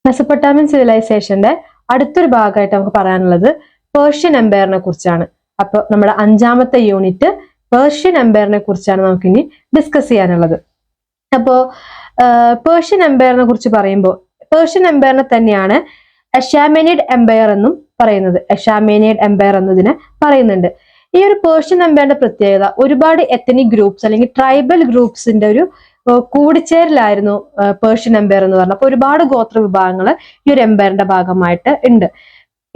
Mesopotamian സിവിലൈസേഷന്റെ അടുത്തൊരു ഭാഗമായിട്ട് നമുക്ക് പറയാനുള്ളത് പേർഷ്യൻ എംപയറിനെ കുറിച്ചാണ്. അപ്പോൾ നമ്മുടെ 5ാമത്തെ യൂണിറ്റ് പേർഷ്യൻ എംപയറിനെ കുറിച്ചാണ് നമുക്കിനി ഡിസ്കസ് ചെയ്യാനുള്ളത്. അപ്പോൾ പേർഷ്യൻ എംപയറിനെ കുറിച്ച് പറയുമ്പോൾ പേർഷ്യൻ എംപയറിനെ തന്നെയാണ് അഷാമെനിഡ് എംപയർ എന്നും പറയുന്നത്. അഷാമെനിഡ് എംപയർ എന്നതിനെ പറയുന്നുണ്ട്. ഈ ഒരു പേർഷ്യൻ എംപയറിന്റെ പ്രത്യേകത ഒരുപാട് എത്നിക് ഗ്രൂപ്പ്സ് അല്ലെങ്കിൽ ട്രൈബൽ ഗ്രൂപ്പ്സിന്റെ ഒരു കൂടിച്ചേരലായിരുന്നു പേർഷ്യൻ എംപയർ എന്ന് പറഞ്ഞത്. അപ്പൊ ഒരുപാട് ഗോത്ര വിഭാഗങ്ങൾ ഈ ഒരു എംപയറിന്റെ ഭാഗമായിട്ട് ഉണ്ട്.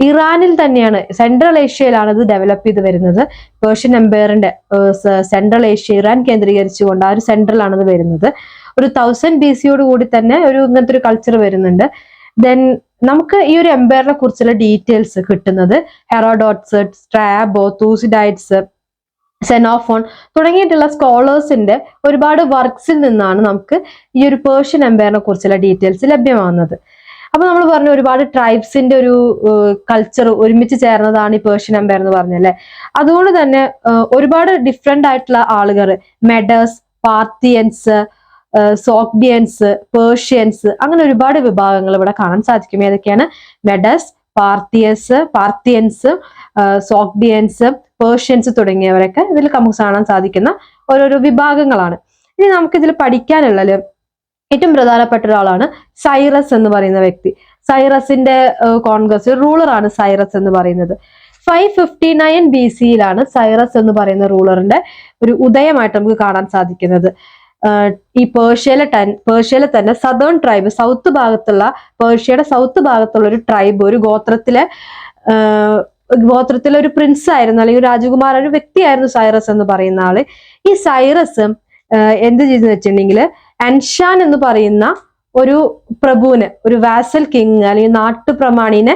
ഇറാനിൽ തന്നെയാണ്, സെൻട്രൽ ഏഷ്യയിലാണ് ഇത് ഡെവലപ്പ് ചെയ്ത് വരുന്നത്. പേർഷ്യൻ എംപയറിന്റെ സെൻട്രൽ ഏഷ്യ, ഇറാൻ കേന്ദ്രീകരിച്ചുകൊണ്ട് ആ ഒരു സെൻട്രലാണ് ഇത് വരുന്നത്. ഒരു 1000 BC കൂടി തന്നെ ഇങ്ങനത്തെ ഒരു കൾച്ചർ വരുന്നുണ്ട്. ദെൻ നമുക്ക് ഈ ഒരു എംപയറിനെ കുറിച്ചുള്ള ഡീറ്റെയിൽസ് കിട്ടുന്നത് ഹെറോഡോട്ട്സ്, സ്ട്രാബോ, തൂസിഡൈറ്റ്സ്, സെനോഫോൺ തുടങ്ങിയിട്ടുള്ള സ്കോളേഴ്സിന്റെ ഒരുപാട് വർക്ക്സിൽ നിന്നാണ് നമുക്ക് ഈ ഒരു പേർഷ്യൻ എംപയറിനെ കുറിച്ചുള്ള ഡീറ്റെയിൽസ് ലഭ്യമാകുന്നത്. അപ്പൊ നമ്മൾ പറഞ്ഞു ഒരുപാട് ട്രൈബ്സിന്റെ ഒരു കൾച്ചർ ഒരുമിച്ച് ചേർന്നതാണ് ഈ പേർഷ്യൻ എംപയർ എന്ന് പറഞ്ഞല്ലേ. അതുകൊണ്ട് തന്നെ ഒരുപാട് ഡിഫറെന്റ് ആയിട്ടുള്ള ആളുകൾ, മെഡേഴ്സ്, പാർത്തിയൻസ്, സോഗ്ഡിയൻസ്, പേർഷ്യൻസ്, അങ്ങനെ ഒരുപാട് വിഭാഗങ്ങൾ ഇവിടെ കാണാൻ സാധിക്കും. ഏതൊക്കെയാണ്? മെഡസ്, പാർത്തിയൻസ്, സോഗ്ഡിയൻസ്, പേർഷ്യൻസ് തുടങ്ങിയവരൊക്കെ ഇതിൽ നമുക്ക് കാണാൻ സാധിക്കുന്ന ഓരോരോ വിഭാഗങ്ങളാണ്. ഇനി നമുക്ക് ഇതിൽ പഠിക്കാനുള്ളത് ഏറ്റവും പ്രധാനപ്പെട്ട ഒരാളാണ് സൈറസ് എന്ന് പറയുന്ന വ്യക്തി. സൈറസിന്റെ കോൺഗ്രസ് റൂളറാണ് സൈറസ് എന്ന് പറയുന്നത്. 559 BC സൈറസ് എന്ന് പറയുന്ന റൂളറിന്റെ ഒരു ഉദയമായിട്ട് നമുക്ക് കാണാൻ സാധിക്കുന്നത്. ഈ പേർഷ്യയിലെ തന്നെ സദേൺ ട്രൈബ്, സൗത്ത് ഭാഗത്തുള്ള പേർഷ്യയുടെ സൗത്ത് ഭാഗത്തുള്ള ഒരു ട്രൈബ്, ഒരു ഗോത്രത്തിലെ ഒരു പ്രിൻസ് ആയിരുന്നു, അല്ലെങ്കിൽ രാജകുമാര ഒരു വ്യക്തിയായിരുന്നു സൈറസ് എന്ന് പറയുന്ന ആള്. ഈ സൈറസ് എന്ത് ചെയ്തെന്ന് വെച്ചിട്ടുണ്ടെങ്കിൽ അൻഷാൻ എന്ന് പറയുന്ന ഒരു പ്രഭുവിന്, ഒരു വാസൽ കിങ് അല്ലെങ്കിൽ നാട്ടുപ്രമാണിനെ,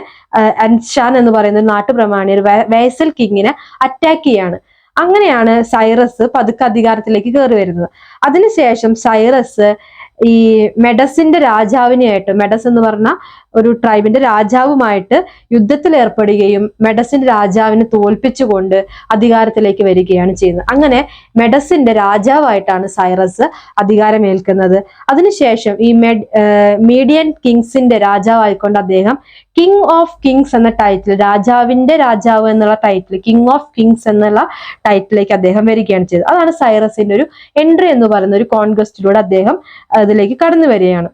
അൻഷാൻ എന്ന് പറയുന്ന ഒരു നാട്ടുപ്രമാണി, ഒരു വാസൽ കിങ്ങിനെ അറ്റാക്ക് ചെയ്യാണ്. അങ്ങനെയാണ് സൈറസ് പതുക്കെ അധികാരത്തിലേക്ക് കയറി വരുന്നത്. അതിനുശേഷം സൈറസ് ഈ മെഡസിന്റെ രാജാവിനെയായിട്ട്, മെഡസ് എന്ന് പറഞ്ഞ ഒരു ട്രൈബിന്റെ രാജാവുമായിട്ട് യുദ്ധത്തിൽ ഏർപ്പെടുകയും മെഡസിന്റെ രാജാവിനെ തോൽപ്പിച്ചുകൊണ്ട് അധികാരത്തിലേക്ക് വരികയാണ് ചെയ്യുന്നത്. അങ്ങനെ മെഡസിന്റെ രാജാവായിട്ടാണ് സൈറസ് അധികാരമേൽക്കുന്നത്. അതിനുശേഷം ഈ മീഡിയൻ കിങ്സിന്റെ രാജാവായിക്കൊണ്ട് അദ്ദേഹം കിങ് ഓഫ് കിങ്സ് എന്ന ടൈറ്റിൽ, രാജാവിന്റെ രാജാവ് എന്നുള്ള ടൈറ്റിൽ, കിങ് ഓഫ് കിങ്സ് എന്നുള്ള ടൈറ്റിലേക്ക് അദ്ദേഹം വരികയാണ് ചെയ്തത്. അതാണ് സൈറസിന്റെ ഒരു എൻട്രി എന്ന് പറയുന്ന ഒരു കോൺക്വസ്റ്റിലൂടെ അദ്ദേഹം അതിലേക്ക് കടന്നു വരികയാണ്.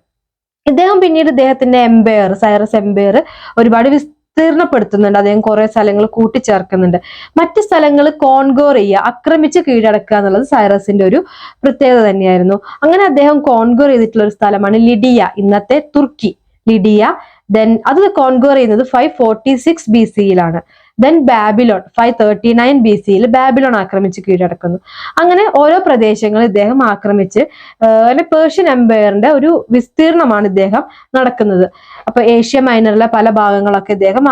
ഇദ്ദേഹം പിന്നീട് ഇദ്ദേഹത്തിന്റെ എംപയർ, സൈറസ് എംപയർ ഒരുപാട് വിസ്തീർണപ്പെടുത്തുന്നുണ്ട്. അദ്ദേഹം കുറെ സ്ഥലങ്ങൾ കൂട്ടിച്ചേർക്കുന്നുണ്ട്. മറ്റ് സ്ഥലങ്ങൾ കോൺഗോർ ചെയ്യുക, ആക്രമിച്ച് കീഴടക്കുക എന്നുള്ളത് സൈറസിന്റെ ഒരു പ്രത്യേകത തന്നെയായിരുന്നു. അങ്ങനെ അദ്ദേഹം കോൺഗോർ ചെയ്തിട്ടുള്ള ഒരു സ്ഥലമാണ് ലിഡിയ, ഇന്നത്തെ തുർക്കി, ലിഡിയ. ദെൻ അത് കോൺഗോർ ചെയ്യുന്നത് 546 BC. Then Babylon 539 BC Babylon ആക്രമിച്ച് കീഴടക്കുന്നു. അങ്ങനെ ഓരോ പ്രദേശങ്ങൾ ഇദ്ദേഹം ആക്രമിച്ച് പേർഷ്യൻ എംപയറിന്റെ ഒരു വിസ്തീർണമാണ് ഇദ്ദേഹം നടക്കുന്നത്. അപ്പൊ ഏഷ്യ മൈനറിലെ പല ഭാഗങ്ങളൊക്കെ ഇദ്ദേഹം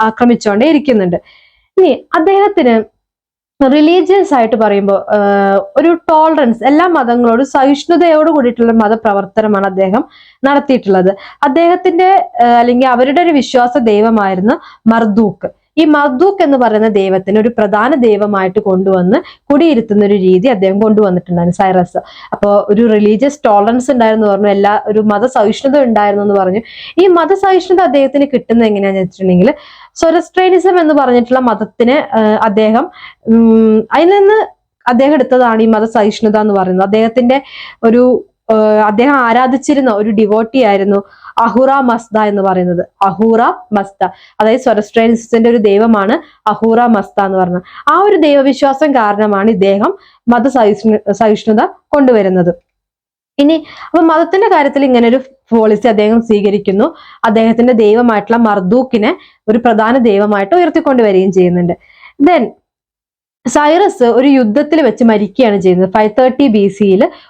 ആക്രമിച്ചുകൊണ്ടേ ഇരിക്കുന്നുണ്ട്. ഇനി അദ്ദേഹത്തിന് റിലീജിയസ് ആയിട്ട് പറയുമ്പോൾ ഒരു ടോളറൻസ്, എല്ലാ മതങ്ങളോടും സഹിഷ്ണുതയോട് കൂടിയിട്ടുള്ള മതപ്രവർത്തനമാണ് അദ്ദേഹം നടത്തിയിട്ടുള്ളത്. അദ്ദേഹത്തിന്റെ അല്ലെങ്കിൽ അവരുടെ ഒരു വിശ്വാസ ദൈവമായിരുന്നു മർദൂക്ക്. ഈ മർദൂക്ക് എന്ന് പറയുന്ന ദൈവത്തിന് ഒരു പ്രധാന ദൈവമായിട്ട് കൊണ്ടുവന്ന് കുടിയിരുത്തുന്ന ഒരു രീതി അദ്ദേഹം കൊണ്ടുവന്നിട്ടുണ്ടായിരുന്നു സൈറസ്. അപ്പോൾ ഒരു റിലീജിയസ് ടോളറൻസ് ഉണ്ടായിരുന്നു പറഞ്ഞു, ഒരു മതസഹിഷ്ണുത ഉണ്ടായിരുന്നു എന്ന് പറഞ്ഞു. ഈ മതസഹിഷ്ണുത അദ്ദേഹത്തിന് കിട്ടുന്നത് എങ്ങനെയാന്ന് വെച്ചിട്ടുണ്ടെങ്കിൽ സൊറസ്ട്രേനിസം എന്ന് പറഞ്ഞിട്ടുള്ള മതത്തിന് അതിൽ നിന്ന് അദ്ദേഹം എടുത്തതാണ് ഈ മതസഹിഷ്ണുത എന്ന് പറയുന്നത്. അദ്ദേഹം ആരാധിച്ചിരുന്ന ഒരു ഡിവോട്ടി ആയിരുന്നു അഹുറ മസ്ത എന്ന് പറയുന്നത്. അഹൂറ മസ്ത, അതായത് സൊറസ്ട്രേനിസത്തിന്റെ ഒരു ദൈവമാണ് അഹൂറ മസ്ത എന്ന് പറയുന്നത്. ആ ഒരു ദൈവവിശ്വാസം കാരണമാണ് ഇദ്ദേഹം മതസഹിഷ്ണുത കൊണ്ടുവരുന്നത്. ഇനി അപ്പൊ മതത്തിന്റെ കാര്യത്തിൽ ഇങ്ങനെ ഒരു പോളിസി അദ്ദേഹം സ്വീകരിക്കുന്നു. അദ്ദേഹത്തിന്റെ ദൈവമായിട്ടുള്ള മർദൂക്കിനെ ഒരു പ്രധാന ദൈവമായിട്ട് ഉയർത്തിക്കൊണ്ടുവരികയും ചെയ്യുന്നുണ്ട്. ദെൻ സൈറസ് ഒരു യുദ്ധത്തിൽ വെച്ച് മരിക്കുകയാണ് ചെയ്യുന്നത്. 530 BC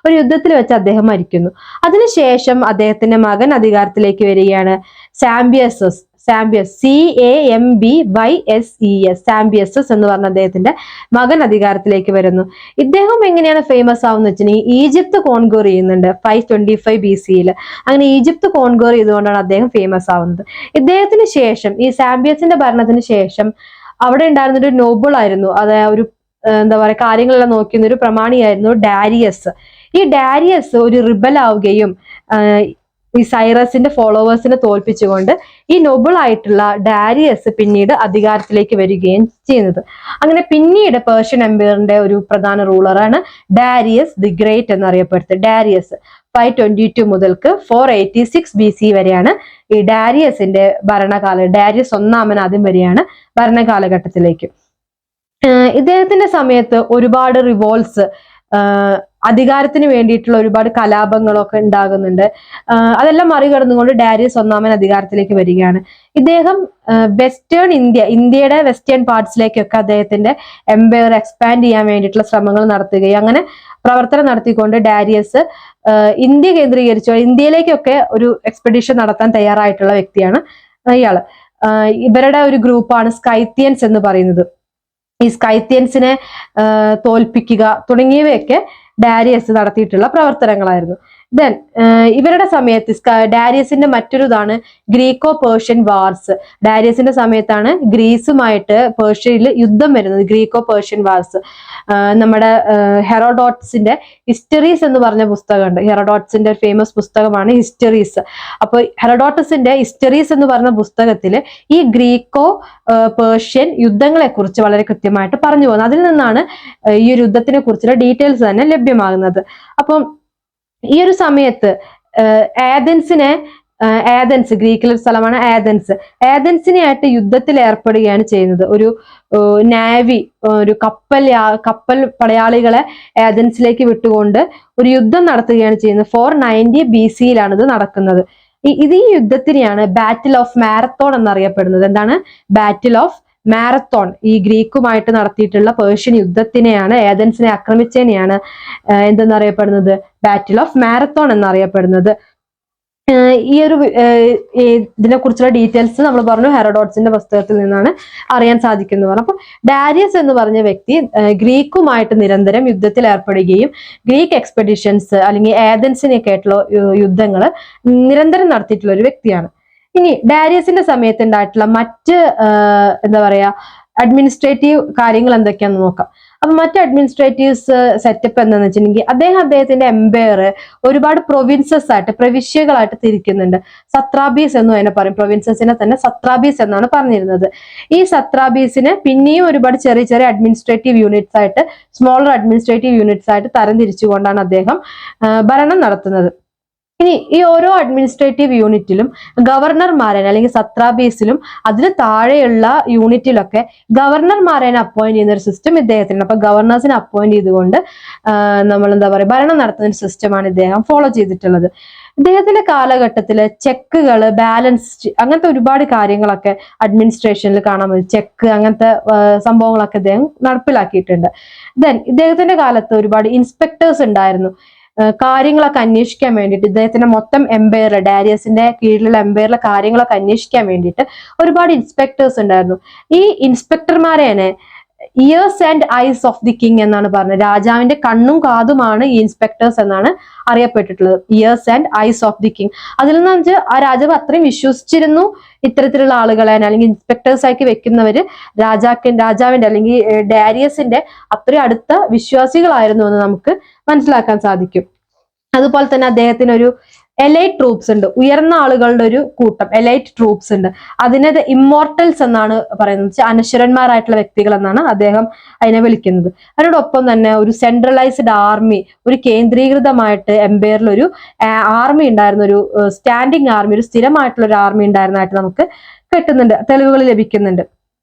ഒരു യുദ്ധത്തിൽ വെച്ച് അദ്ദേഹം മരിക്കുന്നു. അതിനുശേഷം അദ്ദേഹത്തിന്റെ മകൻ അധികാരത്തിലേക്ക് വരികയാണ്, സാംബിയസസ്. സാംബിയസസ് എന്ന് പറഞ്ഞ അദ്ദേഹത്തിന്റെ മകൻ അധികാരത്തിലേക്ക് വരുന്നു. ഇദ്ദേഹം എങ്ങനെയാണ് ഫേമസ് ആവുന്ന വെച്ചിട്ടുണ്ടെങ്കിൽ ഈജിപ്ത് കോൺഗോർ ചെയ്യുന്നുണ്ട് 525 BC. അങ്ങനെ ഈജിപ്ത് കോൺഗോർ ചെയ്തുകൊണ്ടാണ് അദ്ദേഹം ഫേമസ് ആവുന്നത്. ഇദ്ദേഹത്തിന് ശേഷം, ഈ സാംബിയസിന്റെ ഭരണത്തിന് ശേഷം അവിടെ ഉണ്ടായിരുന്ന ഒരു നോബിൾ ആയിരുന്നു, അതായത് ഒരു എന്താ പറയുക കാര്യങ്ങളെല്ലാം നോക്കുന്ന ഒരു പ്രമാണിയായിരുന്നു ഡാരിയസ്. ഈ ഡാരിയസ് ഒരു റിബൽ ആവുകയും ഈ സൈറസിന്റെ ഫോളോവേഴ്സിനെ തോൽപ്പിച്ചുകൊണ്ട് ഈ നൊബിൾ ആയിട്ടുള്ള ഡാരിയസ് പിന്നീട് അധികാരത്തിലേക്ക് വരികയും ചെയ്യുന്നത്. അങ്ങനെ പിന്നീട് പേർഷ്യൻ എംപയറിന്റെ ഒരു പ്രധാന റൂളറാണ് ഡാരിയസ് ദി ഗ്രേറ്റ് എന്നറിയപ്പെടുന്നത്. ഡാരിയസ് 522 മുതൽക്ക് 486 BC വരെയാണ് ഈ ഡാരിയസിന്റെ ഭരണകാലം. ഡാരിയസ് ഒന്നാമൻ ആദ്യം വരെയാണ് ഭരണകാലഘട്ടത്തിലേക്ക്. ഇദ്ദേഹത്തിന്റെ സമയത്ത് ഒരുപാട് റിവോൾട്സ്, അധികാരത്തിന് വേണ്ടിയിട്ടുള്ള ഒരുപാട് കലാപങ്ങളൊക്കെ ഉണ്ടാകുന്നുണ്ട്. അതെല്ലാം മറികടന്നുകൊണ്ട് ഡാരിയസ് ഒന്നാമൻ അധികാരത്തിലേക്ക് വരികയാണ്. ഇദ്ദേഹം വെസ്റ്റേൺ ഇന്ത്യയുടെ വെസ്റ്റേൺ പാർട്സിലേക്കൊക്കെ അദ്ദേഹത്തിന്റെ എംപയർ എക്സ്പാൻഡ് ചെയ്യാൻ വേണ്ടിയിട്ടുള്ള ശ്രമങ്ങൾ നടത്തുകയും അങ്ങനെ പ്രവർത്തനം നടത്തിക്കൊണ്ട് ഡാരിയസ് ഇന്ത്യ കേന്ദ്രീകരിച്ചോ ഇന്ത്യയിലേക്കൊക്കെ ഒരു എക്സ്പെഡിഷൻ നടത്താൻ തയ്യാറായിട്ടുള്ള വ്യക്തിയാണ് ഇയാള്. ഇവരുടെ ഒരു ഗ്രൂപ്പാണ് സ്കൈത്യൻസ് എന്ന് പറയുന്നത്. ഈ സ്കൈത്യൻസിനെ തോൽപ്പിക്കുക തുടങ്ങിയവയൊക്കെ ഡാരിയസ് നടത്തിയിട്ടുള്ള പ്രവർത്തനങ്ങളായിരുന്നു. ദെൻ ഇവരുടെ സമയത്ത് ഡാരിയസിന്റെ മറ്റൊരു ഇതാണ് ഗ്രീക്കോ പേർഷ്യൻ വാർസ്. ഡാരിയസിന്റെ സമയത്താണ് ഗ്രീസുമായിട്ട് പേർഷ്യയിൽ യുദ്ധം വരുന്നത്. Graeco Persian wars. നമ്മുടെ ഹെറോഡോട്ട്സിന്റെ ഹിസ്റ്ററീസ് എന്ന് പറഞ്ഞ പുസ്തകമുണ്ട്. ഹെറോഡോട്ട്സിന്റെ ഫേമസ് പുസ്തകമാണ് ഹിസ്റ്ററീസ്. അപ്പോൾ ഹെറോഡോട്ടസിന്റെ ഹിസ്റ്ററീസ് എന്ന് പറഞ്ഞ പുസ്തകത്തിൽ ഈ ഗ്രീക്കോ പേർഷ്യൻ യുദ്ധങ്ങളെ കുറിച്ച് വളരെ കൃത്യമായിട്ട് പറഞ്ഞു പോകുന്നത്. അതിൽ നിന്നാണ് ഈ ഒരു യുദ്ധത്തിനെ കുറിച്ചുള്ള ഡീറ്റെയിൽസ് തന്നെ ലഭ്യമാകുന്നത്. അപ്പം ഈ ഒരു സമയത്ത് ആഥൻസ് ഗ്രീക്കിലെ സ്ഥലമാണ് ആഥൻസിനെ ആയിട്ട് യുദ്ധത്തിൽ ഏർപ്പെടുകയാണ് ചെയ്യുന്നത്. ഒരു നാവി, ഒരു കപ്പൽ പടയാളികളെ ആഥൻസിലേക്ക് വിട്ടുകൊണ്ട് ഒരു യുദ്ധം നടത്തുകയാണ് ചെയ്യുന്നത്. 490 BC ഇത് നടക്കുന്നത്. ഈ യുദ്ധത്തിനെയാണ് ബാറ്റിൽ ഓഫ് മാരത്തോൺ എന്നറിയപ്പെടുന്നത്. എന്താണ് ബാറ്റിൽ ഓഫ് മാരത്തോൺ? ഈ ഗ്രീക്കുമായിട്ട് നടത്തിയിട്ടുള്ള പേർഷ്യൻ യുദ്ധത്തിനെയാണ്, ഏഥൻസിനെ ആക്രമിച്ചതിനെയാണ് എന്തെന്നറിയപ്പെടുന്നത്? ബാറ്റിൽ ഓഫ് മാരത്തോൺ എന്നറിയപ്പെടുന്നത്. ഈ ഒരു ഇതിനെ കുറിച്ചുള്ള ഡീറ്റെയിൽസ് നമ്മൾ പറഞ്ഞു ഹെറോഡോട്ട്സിന്റെ പുസ്തകത്തിൽ നിന്നാണ് അറിയാൻ സാധിക്കുന്നത് പറഞ്ഞു. അപ്പൊ ഡാരിയസ് എന്ന് പറഞ്ഞ വ്യക്തി ഗ്രീക്കുമായിട്ട് നിരന്തരം യുദ്ധത്തിൽ ഏർപ്പെടുകയും ഗ്രീക്ക് എക്സ്പെഡിഷൻസ് അല്ലെങ്കിൽ ഏഥൻസിനെയൊക്കെ ആയിട്ടുള്ള യുദ്ധങ്ങൾ നിരന്തരം നടത്തിയിട്ടുള്ള ഒരു വ്യക്തിയാണ്. ഇനി ഡാരിയസിന്റെ സമയത്ത് ഉണ്ടായിട്ടുള്ള മറ്റ് എന്താ പറയാ അഡ്മിനിസ്ട്രേറ്റീവ് കാര്യങ്ങൾ എന്തൊക്കെയാന്ന് നോക്കാം. അപ്പൊ മറ്റ് അഡ്മിനിസ്ട്രേറ്റീവ്സ് സെറ്റപ്പ് എന്താണെന്ന് വെച്ചിട്ടുണ്ടെങ്കിൽ അദ്ദേഹത്തിന്റെ എംപയർ ഒരുപാട് പ്രൊവിൻസസ് ആയിട്ട്, പ്രവിശ്യകളായിട്ട് തിരിക്കുന്നുണ്ട്. സത്രാബീസ് എന്നും അതിനെ പറയും. പ്രൊവിൻസസിനെ തന്നെ സത്രാബീസ് എന്നാണ് പറഞ്ഞിരുന്നത്. ഈ സത്രാബീസിന് പിന്നെയും ഒരുപാട് ചെറിയ ചെറിയ അഡ്മിനിസ്ട്രേറ്റീവ് യൂണിറ്റ്സ് ആയിട്ട്, സ്മോളർ അഡ്മിനിസ്ട്രേറ്റീവ് യൂണിറ്റ്സ് ആയിട്ട് തരംതിരിച്ചുകൊണ്ടാണ് അദ്ദേഹം ഭരണം നടത്തുന്നത്. ഇനി ഈ ഓരോ അഡ്മിനിസ്ട്രേറ്റീവ് യൂണിറ്റിലും ഗവർണർമാരെ അല്ലെങ്കിൽ സത്രാബീസിലും അതിന് താഴെയുള്ള യൂണിറ്റിലൊക്കെ ഗവർണർമാരെ അപ്പോയിന്റ് ചെയ്യുന്ന ഒരു സിസ്റ്റം ഇദ്ദേഹത്തിന്. അപ്പൊ ഗവർണേഴ്സിനെ അപ്പോയിന്റ് ചെയ്തുകൊണ്ട് നമ്മൾ എന്താ പറയുക ഭരണം നടത്തുന്ന ഒരു സിസ്റ്റമാണ് ഇദ്ദേഹം ഫോളോ ചെയ്തിട്ടുള്ളത്. ഇദ്ദേഹത്തിന്റെ കാലഘട്ടത്തില് ചെക്കുകള്, ബാലൻസ്, അങ്ങനത്തെ ഒരുപാട് കാര്യങ്ങളൊക്കെ അഡ്മിനിസ്ട്രേഷനിൽ കാണാൻ പറ്റും. ചെക്ക് അങ്ങനത്തെ സംഭവങ്ങളൊക്കെ ഇദ്ദേഹം നടപ്പിലാക്കിയിട്ടുണ്ട്. ദെൻ ഇദ്ദേഹത്തിന്റെ കാലത്ത് ഒരുപാട് ഇൻസ്പെക്ടേഴ്സ് ഉണ്ടായിരുന്നു. കാര്യങ്ങളൊക്കെ അന്വേഷിക്കാൻ വേണ്ടിയിട്ട് ഇദ്ദേഹത്തിന്റെ മൊത്തം എംപയർ, ഡാരിയസിന്റെ കീഴിലുള്ള എംപയറിലെ കാര്യങ്ങളൊക്കെ അന്വേഷിക്കാൻ വേണ്ടിയിട്ട് ഒരുപാട് ഇൻസ്പെക്ടേഴ്സ് ഉണ്ടായിരുന്നു. ഈ ഇൻസ്പെക്ടർമാരെയാണ് ears and eyes of the king എന്നാണ് പറഞ്ഞത്. രാജാവിന്റെ കണ്ണും കാതുമാണ് ഈ ഇൻസ്പെക്ടേഴ്സ് എന്നാണ് അറിയപ്പെട്ടിട്ടുള്ളത്. Ears and eyes of the king. അതിൽ നിന്ന് വെച്ചാൽ ആ രാജാവ് അത്രയും വിശ്വസിച്ചിരുന്നു ഇത്തരത്തിലുള്ള ആളുകളെ അല്ലെങ്കിൽ ഇൻസ്പെക്ടേഴ്സ് ആക്കി വെക്കുന്നവര് രാജാവിന്റെ അല്ലെങ്കിൽ ഡാരിയസിന്റെ അത്രയും അടുത്ത വിശ്വാസികളായിരുന്നു എന്ന് നമുക്ക് മനസ്സിലാക്കാൻ സാധിക്കും. അതുപോലെ തന്നെ അദ്ദേഹത്തിന് ഒരു എലൈറ്റ് ട്രൂപ്സ് ഉണ്ട്, ഉയർന്ന ആളുകളുടെ ഒരു കൂട്ടം എലൈറ്റ് ട്രൂപ്സ് ഉണ്ട്. അതിനെ ഇമ്മോർട്ടൽസ് എന്നാണ് പറയുന്നത്, അനശ്വരന്മാരായിട്ടുള്ള വ്യക്തികൾ എന്നാണ് അദ്ദേഹം അതിനെ വിളിക്കുന്നത്. അതിനോടൊപ്പം തന്നെ ഒരു സെൻട്രലൈസ്ഡ് ആർമി, ഒരു കേന്ദ്രീകൃതമായിട്ട് എംപയറിൽ ഒരു ആർമി ഉണ്ടായിരുന്ന, ഒരു സ്റ്റാൻഡിങ് ആർമി, ഒരു സ്ഥിരമായിട്ടുള്ള ഒരു ആർമി ഉണ്ടായിരുന്നതായിട്ട് നമുക്ക് കിട്ടുന്നുണ്ട്, തെളിവുകൾ ലഭിക്കുന്നുണ്ട്.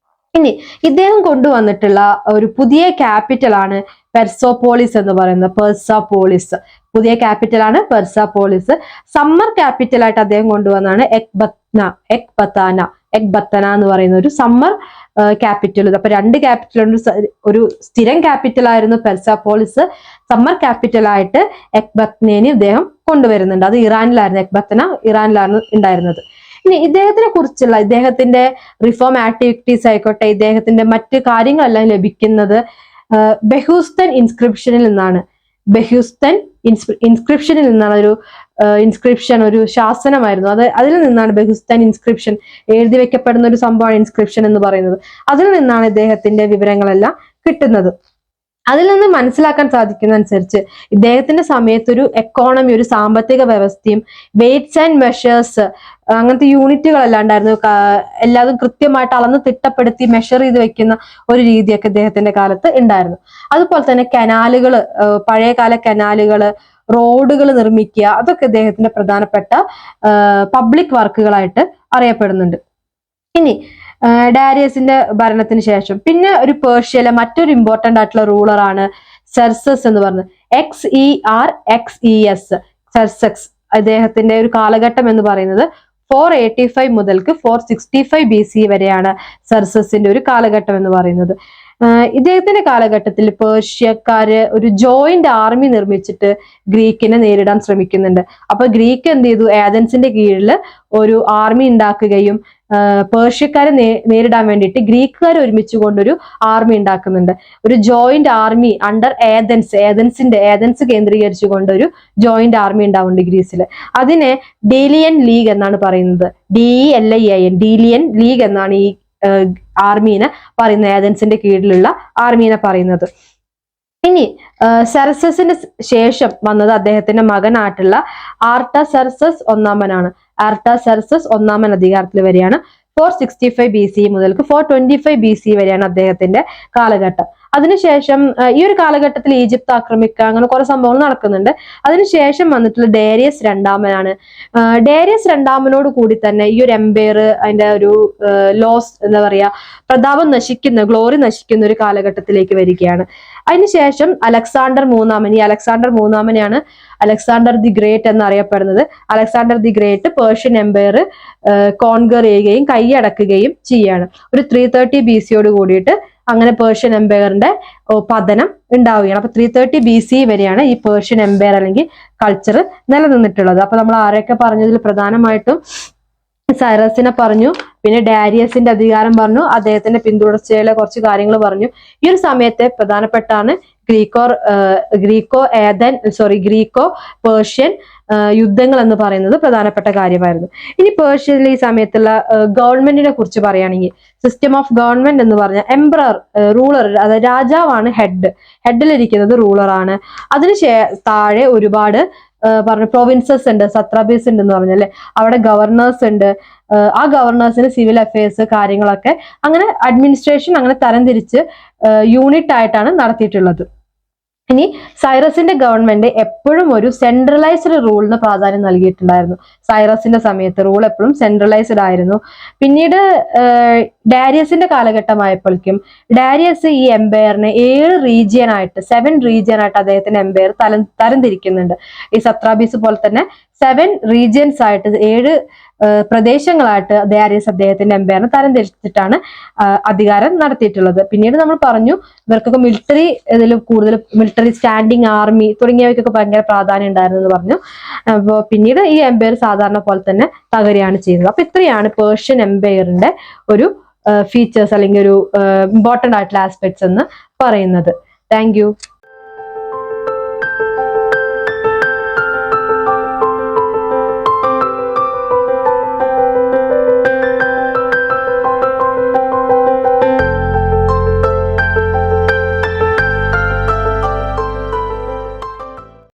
ഇനി ഇദ്ദേഹം കൊണ്ടുവന്നിട്ടുള്ള ഒരു പുതിയ ക്യാപിറ്റലാണ് പെർസോപോളിസ് എന്ന് പറയുന്നത്. പെർസോപോളിസ് പുതിയ ക്യാപിറ്റലാണ് പെർസോപോളിസ്. സമ്മർ ക്യാപിറ്റൽ ആയിട്ട് അദ്ദേഹം കൊണ്ടുവന്നാണ് എക്ബത്തന എന്ന് പറയുന്ന ഒരു സമ്മർ ക്യാപിറ്റൽ. അപ്പൊ രണ്ട് ക്യാപിറ്റലുണ്ട്. ഒരു സ്ഥിരം ക്യാപിറ്റൽ ആയിരുന്നു പെർസോപോളിസ്. സമ്മർ ക്യാപിറ്റൽ ആയിട്ട് എക്ബത്തനേനെ ഇദ്ദേഹം കൊണ്ടുവരുന്നുണ്ട്. അത് ഇറാനിലായിരുന്നു. എക്ബത്തന ഇറാനിലാണ് ഉണ്ടായിരുന്നത്. ഇനി ഇദ്ദേഹത്തിനെ കുറിച്ചുള്ള ഇദ്ദേഹത്തിന്റെ റിഫോം ആക്ടിവിറ്റീസ് ആയിക്കോട്ടെ, ഇദ്ദേഹത്തിന്റെ മറ്റ് കാര്യങ്ങളെല്ലാം ലഭിക്കുന്നത് ബെഹൂസ്തൻ ഇൻസ്ക്രിപ്ഷനിൽ നിന്നാണ്. ബെഹൂസ്തൻ ഇൻസ്ക്രിപ്ഷനിൽ നിന്നാണ്. ഒരു ഇൻസ്ക്രിപ്ഷൻ, ഒരു ശാസനമായിരുന്നു. അതിൽ നിന്നാണ് ബെഹൂസ്തൻ ഇൻസ്ക്രിപ്ഷൻ എഴുതി വെക്കപ്പെടുന്ന ഒരു സംഭവമാണ് ഇൻസ്ക്രിപ്ഷൻ എന്ന് പറയുന്നത്. അതിൽ നിന്നാണ് ഇദ്ദേഹത്തിന്റെ വിവരങ്ങളെല്ലാം കിട്ടുന്നത്. അതിൽ നിന്ന് മനസ്സിലാക്കാൻ സാധിക്കുന്ന അനുസരിച്ച് ഇദ്ദേഹത്തിന്റെ സമയത്ത് ഒരു എക്കോണമി, ഒരു സാമ്പത്തിക വ്യവസ്ഥയും വെയ്റ്റ്സ് ആൻഡ് മെഷേഴ്സ് അങ്ങനത്തെ യൂണിറ്റുകളെല്ലാം ഉണ്ടായിരുന്നു. എല്ലാതും കൃത്യമായിട്ട് അളന്ന് തിട്ടപ്പെടുത്തി മെഷർ ചെയ്ത് വെക്കുന്ന ഒരു രീതിയൊക്കെ ഇദ്ദേഹത്തിന്റെ കാലത്ത് ഉണ്ടായിരുന്നു. അതുപോലെ തന്നെ കനാലുകൾ, പഴയകാല കനാലുകൾ, റോഡുകൾ നിർമ്മിക്കുക, അതൊക്കെ ഇദ്ദേഹത്തിന്റെ പ്രധാനപ്പെട്ട പബ്ലിക് വർക്കുകളായിട്ട് അറിയപ്പെടുന്നുണ്ട്. ഇനി ഡാരിയസിന്റെ ഭരണത്തിന് ശേഷം പിന്നെ ഒരു പേർഷ്യയിലെ മറ്റൊരു ഇമ്പോർട്ടന്റ് ആയിട്ടുള്ള റൂളറാണ് സെർസസ് എന്ന് പറഞ്ഞത്. XERXES, സെർസക്സ്. അദ്ദേഹത്തിന്റെ ഒരു കാലഘട്ടം എന്ന് പറയുന്നത് 485 മുതൽക്ക് 465 BC വരെയാണ് സെർസസിന്റെ ഒരു കാലഘട്ടം എന്ന് പറയുന്നത്. ഇദ്ദേഹത്തിന്റെ കാലഘട്ടത്തിൽ പേർഷ്യക്കാര് ഒരു ജോയിന്റ് ആർമി നിർമ്മിച്ചിട്ട് ഗ്രീക്കിനെ നേരിടാൻ ശ്രമിക്കുന്നുണ്ട്. അപ്പൊ ഗ്രീക്ക് എന്ത് ചെയ്തു? ഏതൻസിന്റെ കീഴിൽ ഒരു ആർമി ഉണ്ടാക്കുകയും പേർഷ്യക്കാരെ നേരിടാൻ വേണ്ടിയിട്ട് ഗ്രീക്കുകാർ ഒരുമിച്ച് കൊണ്ടൊരു ആർമി ഉണ്ടാക്കുന്നുണ്ട്. ഒരു ജോയിന്റ് ആർമി അണ്ടർ ഏതൻസ് കേന്ദ്രീകരിച്ചു കൊണ്ടൊരു ജോയിന്റ് ആർമി ഉണ്ടാവുന്നുണ്ട് ഗ്രീസിൽ. അതിനെ ഡീലിയൻ ലീഗ് എന്നാണ് പറയുന്നത്. DELIAN, ഡീലിയൻ ലീഗ് എന്നാണ് ഈ ആർമീനെ പറയുന്നത്, ഏതൻസിന്റെ കീഴിലുള്ള ആർമീനെ പറയുന്നത്. ഇനി സെർസസിന് ശേഷം വന്നത് അദ്ദേഹത്തിന്റെ മകനായിട്ടുള്ള ആർട്ടസെർസസ് ഒന്നാമനാണ്. ആർട്ടസെർസസ് ഒന്നാമൻ അധികാരത്തിൽ വരെയാണ്. 465 BC മുതൽക്ക് 425 BC വരെയാണ് അദ്ദേഹത്തിന്റെ കാലഘട്ടം. അതിനുശേഷം ഈ ഒരു കാലഘട്ടത്തിൽ ഈജിപ്ത് ആക്രമിക്കുക, അങ്ങനെ കുറെ സംഭവങ്ങൾ നടക്കുന്നുണ്ട്. അതിനുശേഷം വന്നിട്ടുള്ള ഡേരിയസ് രണ്ടാമനാണ്. ഡേരിയസ് രണ്ടാമനോട് കൂടി തന്നെ ഈ ഒരു എംപയർ അതിന്റെ ഒരു ലോസ്, എന്താ പറയാ, പ്രതാപം നശിക്കുന്ന, ഗ്ലോറി നശിക്കുന്ന ഒരു കാലഘട്ടത്തിലേക്ക് വരികയാണ്. അതിനുശേഷം അലക്സാണ്ടർ മൂന്നാമൻ, ഈ അലക്സാണ്ടർ മൂന്നാമനെയാണ് അലക്സാണ്ടർ ദി ഗ്രേറ്റ് എന്നറിയപ്പെടുന്നത്. Alexander the great Persian empire conquer ചെയ്യുകയും കൈയടക്കുകയും ചെയ്യാണ്. ഒരു 330 BCയോട് കൂടിയിട്ട് അങ്ങനെ പേർഷ്യൻ എംപയറിന്റെ പതനം ഉണ്ടാവുകയാണ്. അപ്പൊ 330 BC വരെയാണ് ഈ പേർഷ്യൻ എംപയർ അല്ലെങ്കിൽ കൾച്ചർ നിലനിന്നിട്ടുള്ളത്. അപ്പൊ നമ്മൾ ആരൊക്കെ പറഞ്ഞതിൽ പ്രധാനമായിട്ടും സൈറസിനെ പറഞ്ഞു, പിന്നെ ഡാരിയസിന്റെ അധികാരം പറഞ്ഞു, അദ്ദേഹത്തിന്റെ പിന്തുടർച്ചയിലെ കുറച്ച് കാര്യങ്ങൾ പറഞ്ഞു. ഈ ഒരു സമയത്തെ പ്രധാനപ്പെട്ടാണ് ഗ്രീക്കോ പേർഷ്യൻ യുദ്ധങ്ങൾ എന്ന് പറയുന്നത് പ്രധാനപ്പെട്ട കാര്യമായിരുന്നു. ഇനി പേർഷ്യയിലെ ഈ സമയത്തുള്ള ഗവൺമെന്റിനെ കുറിച്ച് പറയുകയാണെങ്കിൽ, സിസ്റ്റം ഓഫ് ഗവൺമെന്റ് എന്ന് പറഞ്ഞാൽ എംപറർ, റൂളർ, അതായത് രാജാവാണ് ഹെഡിലിരിക്കുന്നത്, റൂളറാണ്. അതിന് താഴെ ഒരുപാട് പറഞ്ഞു പ്രൊവിൻസസ് ഉണ്ട്, സത്രാബീസ് ഉണ്ട് എന്ന് പറഞ്ഞല്ലേ, അവിടെ ഗവർണേഴ്സ് ഉണ്ട്. ആ ഗവർണേഴ്സിന് സിവിൽ അഫയേഴ്സ് കാര്യങ്ങളൊക്കെ അങ്ങനെ അഡ്മിനിസ്ട്രേഷൻ അങ്ങനെ തരംതിരിച്ച് യൂണിറ്റ് ആയിട്ടാണ് നടത്തിയിട്ടുള്ളത്. ഇനി സൈറസിന്റെ ഗവൺമെന്റ് എപ്പോഴും ഒരു സെൻട്രലൈസ്ഡ് റൂളിന് പ്രാധാന്യം നൽകിയിട്ടുണ്ടായിരുന്നു. സൈറസിന്റെ സമയത്ത് റൂൾ എപ്പോഴും സെൻട്രലൈസ്ഡ് ആയിരുന്നു. പിന്നീട് ഡാരിയസിന്റെ കാലഘട്ടമായപ്പോഴേക്കും ഡാരിയസ് ഈ എംപയറിനെ 7 റീജിയൻ ആയിട്ട് അദ്ദേഹത്തിന്റെ എംപയർ തരംതിരിക്കുന്നുണ്ട്. ഈ സത്രാബീസ് പോലെ തന്നെ 7 റീജിയൻസ് ആയിട്ട്, 7 പ്രദേശങ്ങളായിട്ട് ഡാരിയസ് അദ്ദേഹത്തിന്റെ എംപയറിനെ തരംതിരിച്ചിട്ടാണ് അധികാരം നടത്തിയിട്ടുള്ളത്. പിന്നീട് നമ്മൾ പറഞ്ഞു ഇവർക്കൊക്കെ മിലിറ്ററി, ഇതിൽ കൂടുതൽ മിലിറ്ററി, സ്റ്റാൻഡിങ് ആർമി തുടങ്ങിയവയ്ക്കൊക്കെ ഭയങ്കര പ്രാധാന്യം ഉണ്ടായിരുന്നു എന്ന് പറഞ്ഞു. അപ്പോൾ പിന്നീട് ഈ എംപയർ സാധാരണ പോലെ തന്നെ തകരുകയാണ് ചെയ്യുന്നത്. അപ്പൊ ഇത്രയാണ് പേർഷ്യൻ എംപയറിന്റെ ഒരു ഫീച്ചേഴ്സ് അല്ലെങ്കിൽ ഒരു ഇമ്പോർട്ടന്റ് ആയിട്ടുള്ള ആസ്പെക്ട്സ് എന്ന് പറയുന്നത്. Thank you.